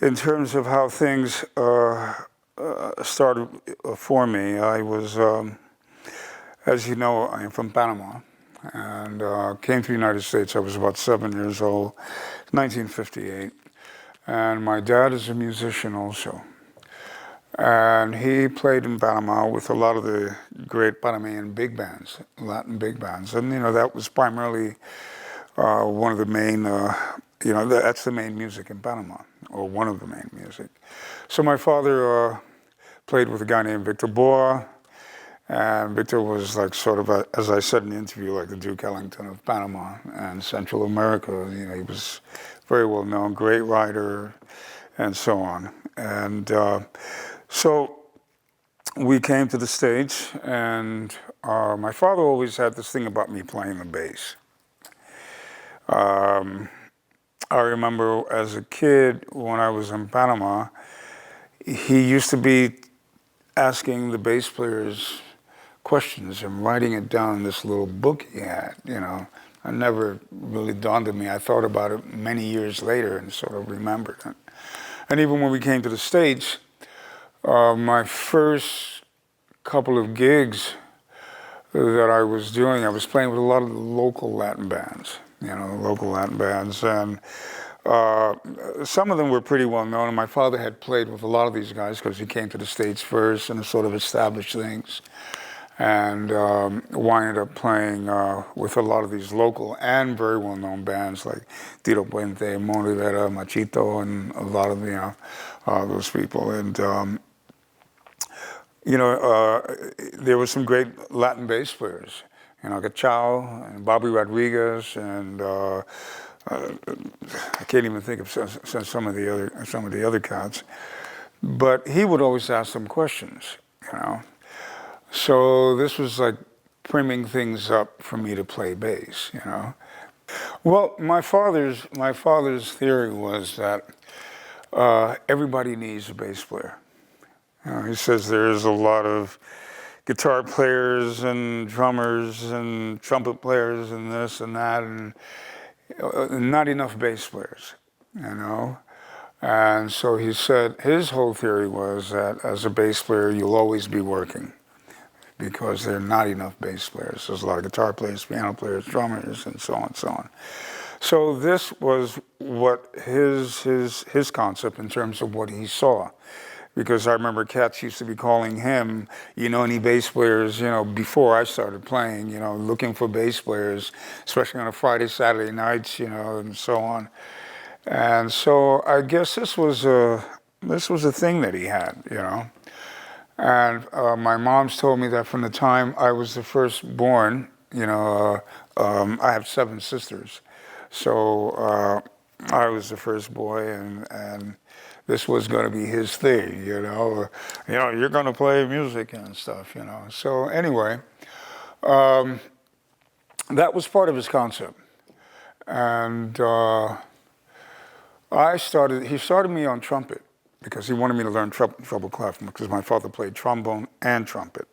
in terms of how things started for me, I was, as you know, I am from Panama, and came to the United States. I was about 7 years old, 1958, and my dad is a musician also. And he played in Panama with a lot of the great Panamanian big bands, Latin big bands. And, that was primarily one of the main, that's the main music in Panama, or one of the main music. So my father played with a guy named Victor Boa, and Victor was like sort of, as I said in the interview, like the Duke Ellington of Panama and Central America. He was very well known, great writer, and so on. And so we came to the States, and my father always had this thing about me playing the bass. I remember as a kid when I was in Panama, he used to be asking the bass players questions and writing it down in this little book he had, It never really dawned on me. I thought about it many years later and sort of remembered it. And even when we came to the States, my first couple of gigs that I was doing, I was playing with a lot of the local Latin bands, and some of them were pretty well known. And my father had played with a lot of these guys because he came to the States first and sort of established things, and winded up playing with a lot of these local and very well-known bands like Tito Puente, Mon Rivera, Machito, and a lot of those people. And there were some great Latin bass players, Gachao and Bobby Rodriguez, and I can't even think of some of the other cats. But he would always ask them questions, So this was like priming things up for me to play bass, Well, my father's theory was that everybody needs a bass player. He says there's a lot of guitar players and drummers and trumpet players and this and that, and not enough bass players, And so he said his whole theory was that as a bass player, you'll always be working because there are not enough bass players. There's a lot of guitar players, piano players, drummers, and so on and so on. So this was what his concept in terms of what he saw. Because I remember cats used to be calling him, any bass players, before I started playing, looking for bass players, especially on a Friday, Saturday nights, and so on. And so I guess this was a thing that he had, And my mom's told me that from the time I was the firstborn, I have 7 sisters. So I was the first boy, and this was going to be his thing, you're going to play music and stuff, So anyway, that was part of his concept. And he started me on trumpet because he wanted me to learn treble clef because my father played trombone and trumpet.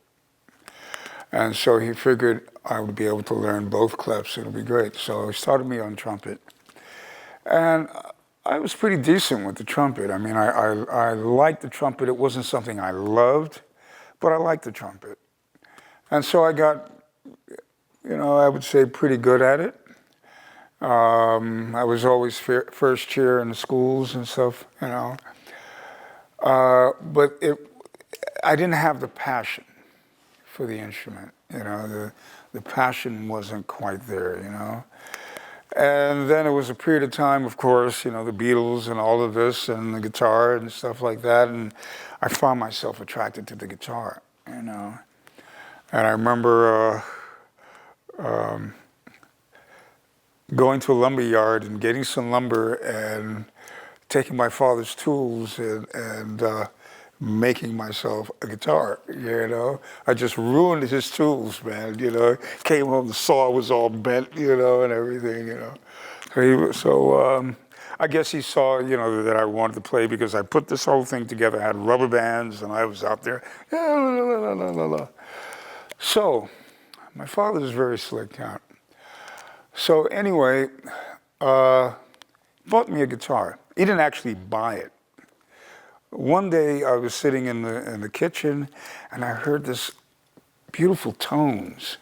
And so he figured I would be able to learn both clefs. It'll be great. So he started me on trumpet. And I was pretty decent with the trumpet. I mean, I liked the trumpet. It wasn't something I loved, but I liked the trumpet. And so I got, I would say pretty good at it. I was always first chair in the schools and stuff, But I didn't have the passion for the instrument, the passion wasn't quite there, And then it was a period of time, of course, the Beatles and all of this and the guitar and stuff like that. And I found myself attracted to the guitar, And I remember going to a lumber yard and getting some lumber and taking my father's tools and making myself a guitar, I just ruined his tools, man, Came home, the saw was all bent, and everything, So I guess he saw, that I wanted to play because I put this whole thing together. I had rubber bands and I was out there. So my father was very slick cat. So anyway, bought me a guitar. He didn't actually buy it. one day I was sitting in the kitchen, and I heard this beautiful tones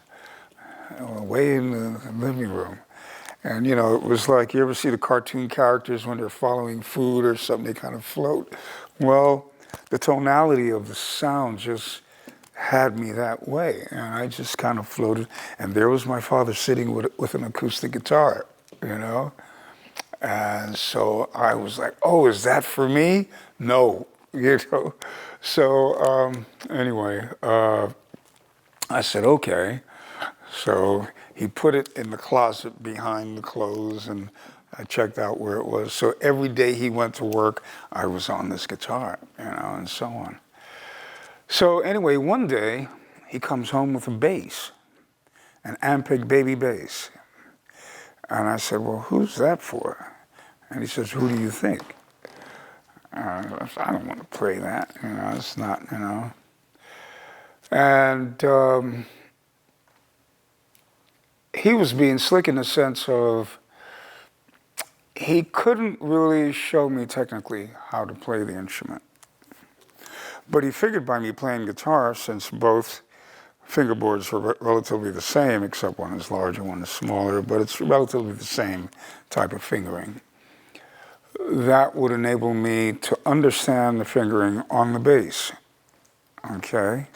way in the living room. And you know, it was like, you ever see the cartoon characters when they're following food or something, they kind of float? Well, the tonality of the sound just had me that way, and I just kind of floated. And there was my father sitting with an acoustic guitar, you know? And so I was like, oh, is that for me? No, you know? So anyway, I said, okay. So he put it in the closet behind the clothes, and I checked out where it was. So every day he went to work, I was on this guitar, you know, and so on. So anyway, one day he comes home with a bass, an Ampeg baby bass. And I said, well, who's that for? And he says, who do you think? I said, I don't want to play that, you know, it's not, you know. And he was being slick in the sense of, he couldn't really show me technically how to play the instrument. But he figured by me playing guitar, since both fingerboards were relatively the same, except one is larger, one is smaller, but it's relatively the same type of fingering, that would enable me to understand the fingering on the bass, okay?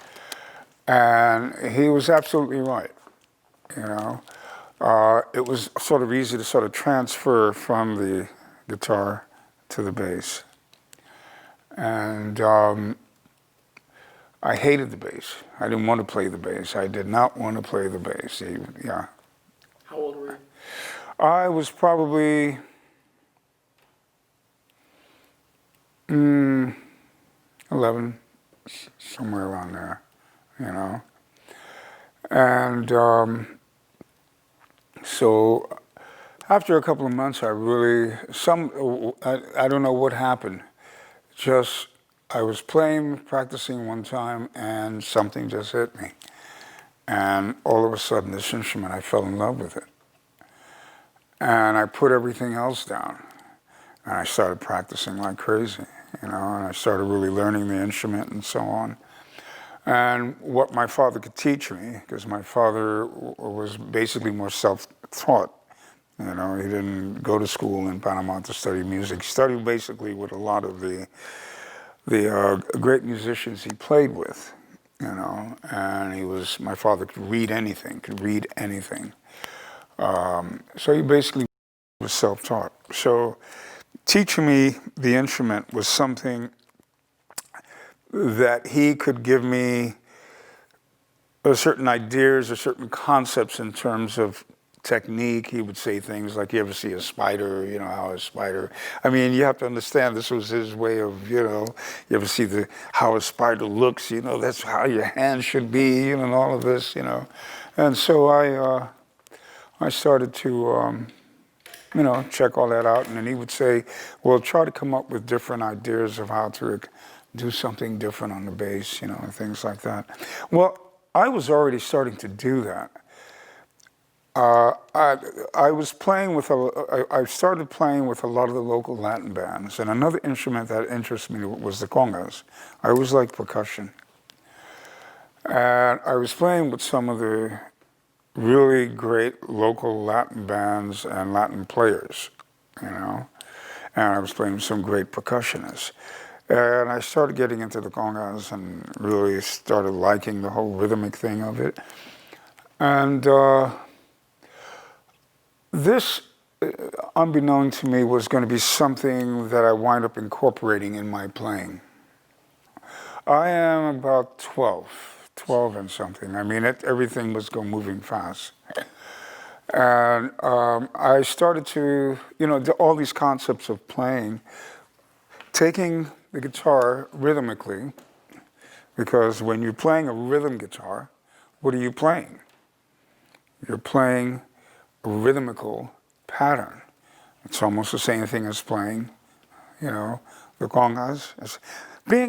And he was absolutely right, you know? It was sort of easy to sort of transfer from the guitar to the bass. And I hated the bass. I didn't want to play the bass. I did not want to play the bass. Yeah. How old were you? I was probably 11, somewhere around there, you know. And so after a couple of months, I really, I don't know what happened. Just, I was playing, practicing one time, and something just hit me. And all of a sudden, this instrument, I fell in love with it. And I put everything else down. And I started practicing like crazy, you know, and I started really learning the instrument and so on. And what my father could teach me, because my father was basically more self-taught. You know, he didn't go to school in Panama to study music. He studied basically with a lot of the great musicians he played with, you know. And my father could read anything, so he basically was self-taught. So teaching me the instrument was something that he could give me certain ideas or certain concepts in terms of technique. He would say things like, you ever see a spider, you know, how a spider, I mean, you have to understand this was his way of, you know, you ever see how a spider looks, you know, that's how your hand should be, you know, and all of this, you know. And so I started to, you know, check all that out, and then he would say, well, try to come up with different ideas of how to do something different on the bass, you know, and things like that. Well, I was already starting to do that. I was playing with, I started playing with a lot of the local Latin bands, and another instrument that interested me was the congas. I always liked percussion. And I was playing with some of the really great local Latin bands and Latin players, you know, and I was playing with some great percussionists. And I started getting into the congas and really started liking the whole rhythmic thing of it. And this, unbeknown to me, was going to be something that I wind up incorporating in my playing. I am about 12 and something. I mean, everything was moving fast. And I started to, you know, all these concepts of playing, taking the guitar rhythmically, because when you're playing a rhythm guitar, what are you playing? You're playing a rhythmical pattern. It's almost the same thing as playing, you know, the congas. You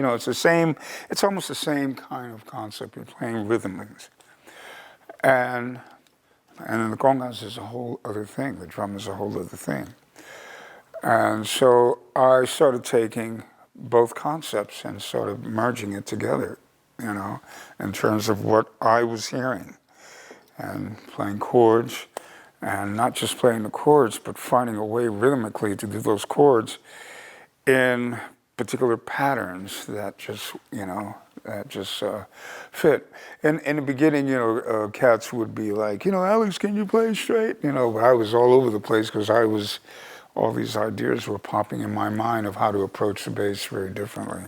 know, it's the same, it's almost the same kind of concept. You're playing rhythms. And then the congas is a whole other thing. The drum is a whole other thing. And so I started taking both concepts and sort of merging it together, in terms of what I was hearing and playing chords, and not just playing the chords, but finding a way rhythmically to do those chords in particular patterns that just fit. And in the beginning, cats would be like, Alex, can you play straight? But I was all over the place because all these ideas were popping in my mind of how to approach the bass very differently.